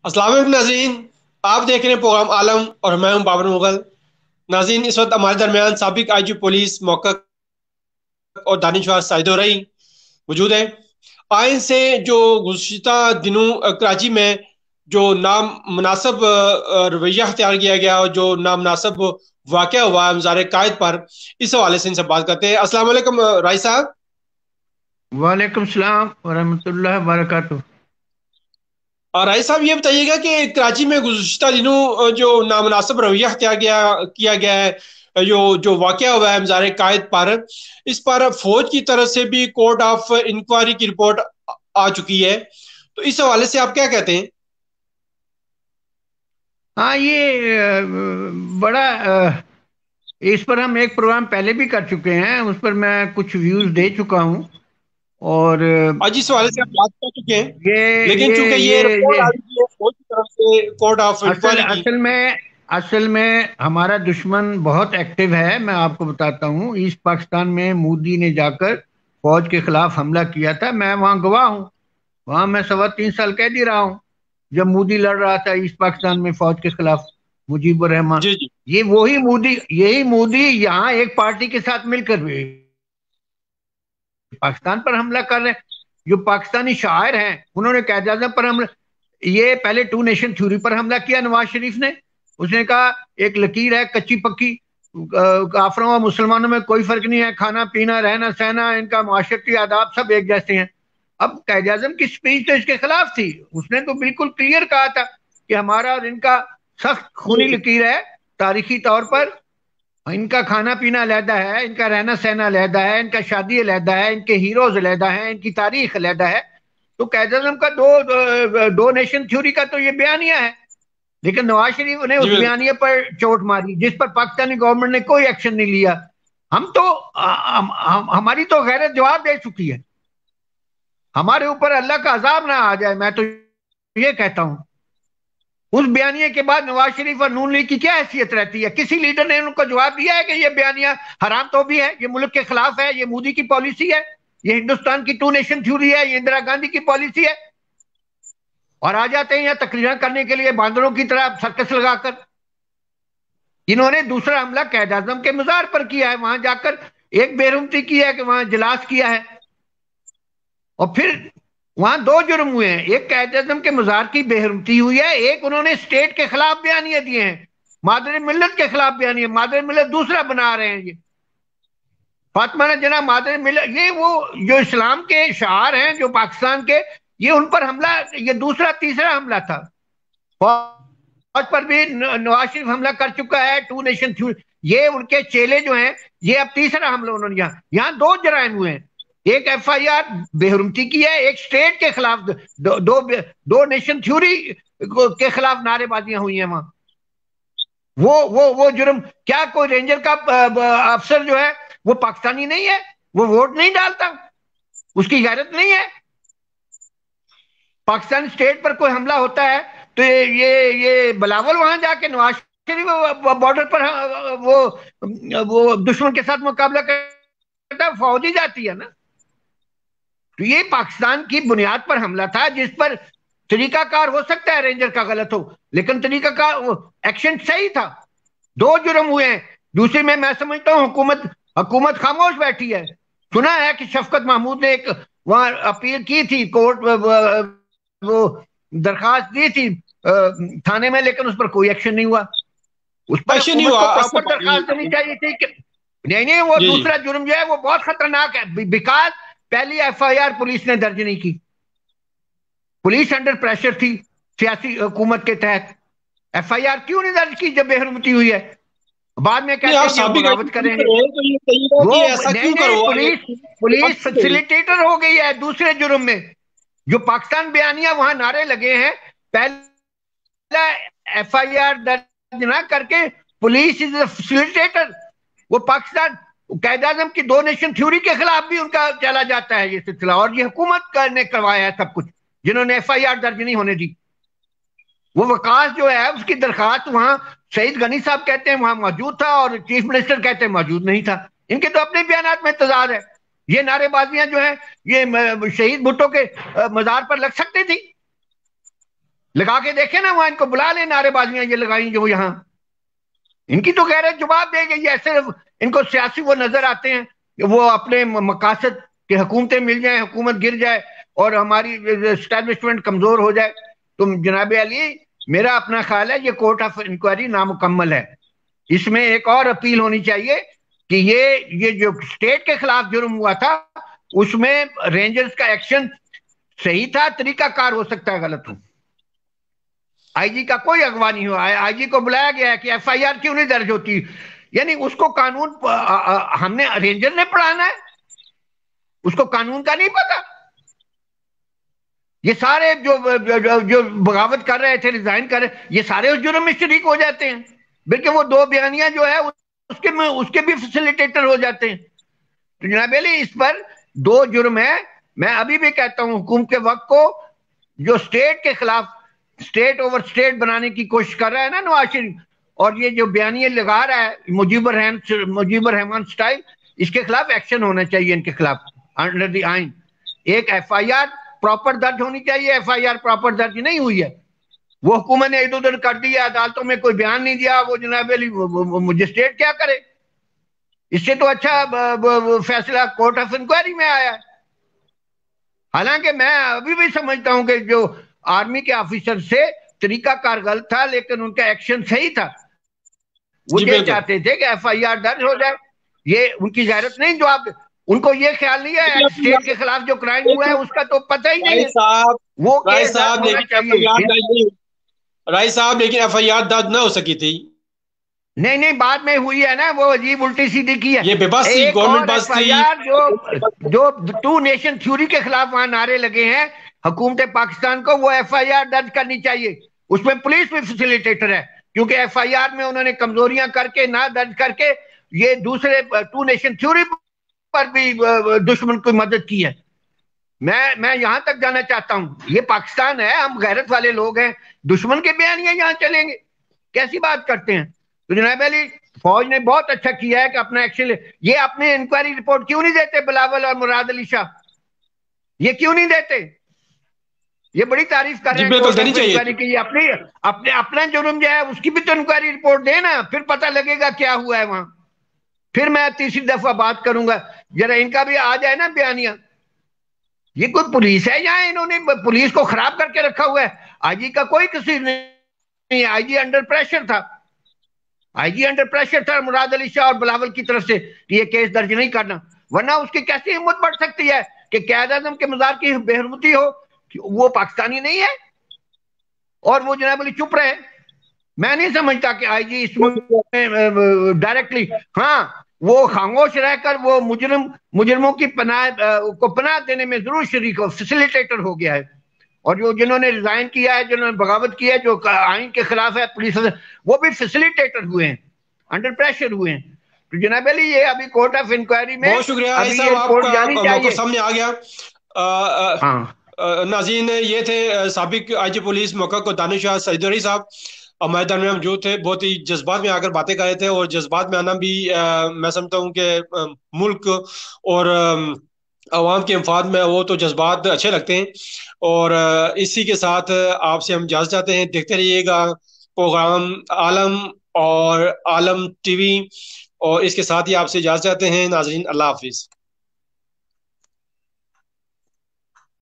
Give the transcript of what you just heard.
अस्सलाम वालेकुम नाज़रीन। आप देख रहे हैं प्रोग्राम आलम और मैं हूं बाबर मुगल। नाज़रीन, इस वक्त हमारे दरमियान साबिक आईजी पुलिस मौका और दानिशवार साइदो रई मौजूद है। आइन से जो गुज़िश्ता दिनों कराची में जो नामनासब रवैया अख्तियार किया गया और जो नामनासब वाक़या हुआ मज़ार कायद पर, इस हवाले से इनसे बात करते हैं। अस्सलाम वालेकुम राय साहब। वालेकुम सलाम वरहमतुल्लाह वबरकातुह। और राय साहब, ये बताइएगा कि कराची में गुज़िश्ता दिनों जो नामनासिब रवैया अख्तियार किया गया है, जो जो वाक़या हुआ है मज़ार कायद पर, इस पर फौज की तरफ से भी कोर्ट ऑफ इंक्वायरी की रिपोर्ट आ चुकी है। तो इस हवाले से आप क्या कहते हैं? हाँ, ये बड़ा इस पर हम एक प्रोग्राम पहले भी कर चुके हैं। उस पर मैं कुछ व्यूज दे चुका हूँ। और आज इस हवाले से आप बात कर चुके हैं, ये लेकिन ये चूंकि ये ये रिपोर्ट ये आ चुकी है फौज की तरफ से कोर्ट ऑफ असल इंक्वायरी की। असल में असल में हमारा दुश्मन बहुत एक्टिव है। मैं आपको बताता हूँ, ईस्ट पाकिस्तान में मोदी ने जाकर फौज के खिलाफ हमला किया था। मैं वहाँ गवाह हूँ। वहाँ मैं 3.25 साल कैद ही रहा हूँ जब मोदी लड़ रहा था ईस्ट पाकिस्तान में फौज के खिलाफ, मुजीबुर रहमान। जी जी। ये वही मोदी, यही मोदी यहाँ एक पार्टी के साथ मिलकर भी पाकिस्तान पर हमला कर रहे हैं। जो पाकिस्तानी शायर हैं उन्होंने कायद आजम पर हमला, ये पहले टू नेशन थ्योरी पर हमला किया नवाज शरीफ ने। उसने कहा एक लकीर है कच्ची पक्की, काफरों और मुसलमानों में कोई फर्क नहीं है, खाना पीना रहना सहना इनका माशरती आदाब सब एक जैसे हैं। अब कायद आजम की स्पीच तो इसके खिलाफ थी। उसने तो बिल्कुल क्लियर कहा था कि हमारा और इनका सख्त जी खूनी जी। लकीर है तारीखी तौर पर। इनका खाना पीना अलहदा है, इनका रहना सहना अलहदा है, इनका शादी अलहदा है, इनके हीरोज अलहदा है, इनकी तारीख अलहदा है। तो कायद आजम का दो नेशन थ्योरी का तो ये बयानिया है। लेकिन नवाज शरीफ ने जी उस बिल्कुल। बयानिए पर चोट मारी जिस पर पाकिस्तानी गवर्नमेंट ने कोई एक्शन नहीं लिया। हम तो हमारी तो गैरत जवाब दे चुकी है। हमारे ऊपर अल्लाह का अजाब ना आ जाए, मैं तो ये कहता हूं। उस बयानिए के बाद नवाज शरीफ और नून लीग की क्या हैसियत रहती है? किसी लीडर ने उनको जवाब दिया है कि ये बयानिया हराम तो भी है, ये मुल्क के खिलाफ है, ये मोदी की पॉलिसी है, ये हिंदुस्तान की टू नेशन थ्योरी है, ये इंदिरा गांधी की पॉलिसी है? और आ जाते हैं यहाँ तकरीर करने के लिए बांदरों की तरह सर्कस लगाकर। इन्होंने दूसरा हमला कैद आजम के मजार पर किया है, वहां जाकर एक बेरुमती की है कि वहां इजलास किया है। और फिर वहां दो जुर्म हुए हैं, एक कैद आजम के मजार की बेहरमती हुई है, एक उन्होंने स्टेट के खिलाफ बयानियां दिए हैं, मादर मिल्लत के खिलाफ बयानिया। मादर मिल्लत दूसरा बना रहे हैं ये फातिमा ने जना मादर मिल्लत, ये वो जो इस्लाम के शार हैं जो पाकिस्तान के, ये उन पर हमला, ये दूसरा तीसरा हमला था। फौज पर भी नवाज शरीफ हमला कर चुका है, टू नेशन थ्योरी। ये उनके चेले जो हैं, ये अब तीसरा हमला उन्होंने यहाँ दो जराइम हुए हैं। एक एफआईआर बेहरुमती की है, एक स्टेट के खिलाफ दो नेशन थ्योरी के खिलाफ नारेबाजियां हुई हैं वहां। वो जुर्म क्या कोई रेंजर का अफसर जो है वो पाकिस्तानी नहीं है? वो वोट नहीं डालता? उसकी गैरत नहीं है? पाकिस्तान स्टेट पर कोई हमला होता है तो ये बिलावल वहां जाके नवाज शरीफ बॉर्डर पर वो दुश्मन के साथ मुकाबला करता है, फौज ही जाती है ना। तो ये पाकिस्तान की बुनियाद पर हमला था जिस पर तरीकाकार हो सकता है रेंजर का गलत हो, लेकिन तरीका का एक्शन सही था। दो जुर्म हुए हैं। दूसरे में मैं समझता हूँ हुकूमत हुकूमत खामोश बैठी है। सुना है कि शफकत महमूद ने एक वहां अपील की थी, कोर्ट वो दरखास्त दी थी थाने में, लेकिन उस पर कोई एक्शन नहीं हुआ। उस पर एक्शन नहीं हुकूमत हुआ को असद प्रॉपर भाई। दरखास्त देनी चाहिए थी कि नहीं नहीं, वो जी जी। दूसरा जुर्म जो है वो बहुत खतरनाक है। बिकॉज पहली एफआईआर पुलिस ने दर्ज नहीं की। पुलिस अंडर प्रेशर थी सियासी हुकूमत के तहत। एफआईआर क्यों नहीं दर्ज की जब बेहरमती हुई है? बाद में नहीं, कहते आप हैं जी हम साबिक बगावत आईजी पुलिस करेंगे। रहे तो ये कहिएगा वो कि ऐसा नहीं क्यों नहीं, करवा पुलिस पुलिस फैसिलिटेटर हो गई है दूसरे जुर्म में। जो पाकिस्तान बयानिया वहां नारे लगे हैं, पहला एफआईआर दर्ज ना करके पुलिस इज फैसिलिटेटर। वो पाकिस्तान कायद आजम की दो नेशन थ्योरी के खिलाफ भी उनका चला जाता है ये सिलसिला, और ये हुकूमत ने करवाया है सब कुछ, जिन्होंने एफआईआर दर्ज नहीं होने दी। वो वकास जो है उसकी दरखास्त वहां शहीद गनी साहब कहते हैं वहां मौजूद था और चीफ मिनिस्टर कहते हैं मौजूद नहीं था। इनके तो अपने बयान में तजाद है। ये नारेबाजियां जो है ये शहीद भुट्टो के मजार पर लग सकती थी। लगा के देखे ना वहां, इनको बुला ले, नारेबाजियां ये लगाई जो यहाँ, इनकी तो गैरत जवाब दे गई। ऐसे इनको सियासी वो नजर आते हैं कि वो अपने मकासद की हुकूमतें मिल जाए, हुकूमत गिर जाए और हमारी एस्टेब्लिशमेंट कमजोर हो जाए। तो जनाब अली, मेरा अपना ख्याल है ये कोर्ट ऑफ इंक्वायरी नामुकम्मल है। इसमें एक और अपील होनी चाहिए कि ये जो स्टेट के खिलाफ जुर्म हुआ था उसमें रेंजर्स का एक्शन सही था, तरीकाकार हो सकता है गलत हो। आईजी का कोई अगवा नहीं हुआ है, आईजी को बुलाया गया है कि एफआईआर क्यों नहीं दर्ज होती, यानी उसको कानून हमने रेंजर ने पढ़ाना है, उसको कानून का नहीं पता। ये सारे जो बगावत कर रहे थे, रिजाइन कर रहे, ये सारे उस जुर्म में शरीक हो जाते हैं, बल्कि वो दो बयानियां जो है उसके भी फैसिलिटेटर हो जाते हैं। तो जनाब अली, इस पर दो जुर्म है। मैं अभी भी कहता हूं हुकूमत के वक्त को, जो स्टेट के खिलाफ स्टेट ओवर स्टेट बनाने की कोशिश कर रहा है ना नवाज शरीफ, और ये जो बयानियां लगा रहा है मुजीबर रहमान स्टाइल, इसके खिलाफ एक्शन होना चाहिए, इनके खिलाफ अंडर द आइन। एक एफआईआर प्रॉपर दर्ज होनी चाहिए, एफआईआर प्रॉपर दर्ज नहीं हुई है, वो हुकूमत ने इधर उधर कर दिया, अदालतों में कोई बयान नहीं दिया, वो जनाब अली मजिस्ट्रेट क्या करे। इससे तो अच्छा फैसला कोर्ट ऑफ इंक्वायरी में आया है। हालांकि मैं अभी भी समझता हूं कि जो आर्मी के ऑफिसर से तरीकाकार गलत था, लेकिन उनका एक्शन सही था। वो जी ये बिल्कुल। चाहते थे कि एफआईआर दर्ज हो जाए, ये उनकी गैरत नहीं जवाब, उनको ये ख्याल नहीं है स्टेट के खिलाफ जो क्राइम हुआ है उसका तो पता ही नहीं राय है, साहब, वो राय केस दर्ज साहब होना लेकिन चाहिए। एफआईआर दर्ज नहीं, राय साहब लेकिन एफआईआर दर्ज ना हो सकी थी। नहीं नहीं, बाद में हुई है ना, वो अजीब उल्टी सीधी की है। ये बेबस थी, एक गवर्नमेंट और बस थी। एफआईआर जो टू नेशन थ्योरी के खिलाफ वहां नारे लगे हैं हुकूमत पाकिस्तान को, वो एफआईआर दर्ज करनी चाहिए। उसमें पुलिस भी फैसिलिटेटर है, क्योंकि एफआईआर में उन्होंने कमजोरियां करके ना दर्ज करके ये दूसरे टू नेशन थ्योरी पर भी दुश्मन की मदद की है। मैं यहां तक जाना चाहता हूं, ये पाकिस्तान है, हम गैरत वाले लोग हैं, दुश्मन के बयानियां यहां चलेंगे, कैसी बात करते हैं। तो जनाब अली, फौज ने बहुत अच्छा किया है कि अपना एक्शन ले। ये अपने इंक्वायरी रिपोर्ट क्यों नहीं देते बिलावल और मुराद अली शाह, ये क्यों नहीं देते। ये बड़ी तारीफ कर जी रहे हैं बिल्कुल, कोर्ट देनी ऑफ चाहिए इंक्वायरी थी। की, ये अपनी अपने अपना जुर्म जो है उसकी भी तो इंक्वायरी रिपोर्ट देना, फिर पता लगेगा क्या हुआ है वहां। फिर मैं तीसरी दफा बात करूंगा, जरा इनका भी आ जाए ना बयानिया। ये कोई पुलिस है यहाँ, इन्होंने पुलिस को खराब करके रखा हुआ है। आईजी का कोई किसी नहीं, आईजी अंडर प्रेशर था, आईजी अंडर प्रेशर था मुराद अली शाह और बिलावल की तरफ से कि ये केस दर्ज नहीं करना, वरना उसकी कैसी हिम्मत बढ़ सकती है कि कैद आजम के मजार की बेहरमती हो, वो पाकिस्तानी नहीं है और वो जनाब अली चुप रहे। मैं नहीं समझता कि आईजी इसमें डायरेक्टली, हाँ वो खामोश रहकर वो मुजरिमों की पनाह को पनाह देने में जरूर शरीक हो, फैसिलिटेटर हो गया है। और जो जिन्होंने रिजाइन किया है, जिन्होंने बगावत की है, जो आइन के खिलाफ है पुलिस, वो भी फैसिलिटेटर हुए हैं, अंडर प्रेशर हुए हैं। तो जनाब अली, ये अभी कोर्ट ऑफ इंक्वायरी में बहुत शुक्रिया राय अभी ये साहब, रिपोर्ट जानी आपका मौक़िफ़ चाहिए। सामने आ गया। हाँ नाज़रीन, ये थे साबिक आईजी पुलिस मौका को दानिश सईदरी साहब, हमारे दरमियान मौजूद थे। बहुत ही जज्बात में आकर बातें कर रहे थे, और जज्बात में आना भी मैं समझता हूँ कि मुल्क और आवाम के मफाद में वो तो जज्बात अच्छे लगते हैं। और इसी के साथ आपसे हम इजाज़त चाहते हैं। देखते रहिएगा प्रोग्राम आलम और आलम टीवी, और इसके साथ ही आपसे इजाज़त चाहते हैं। नाज़रीन, अल्लाह हाफिज़।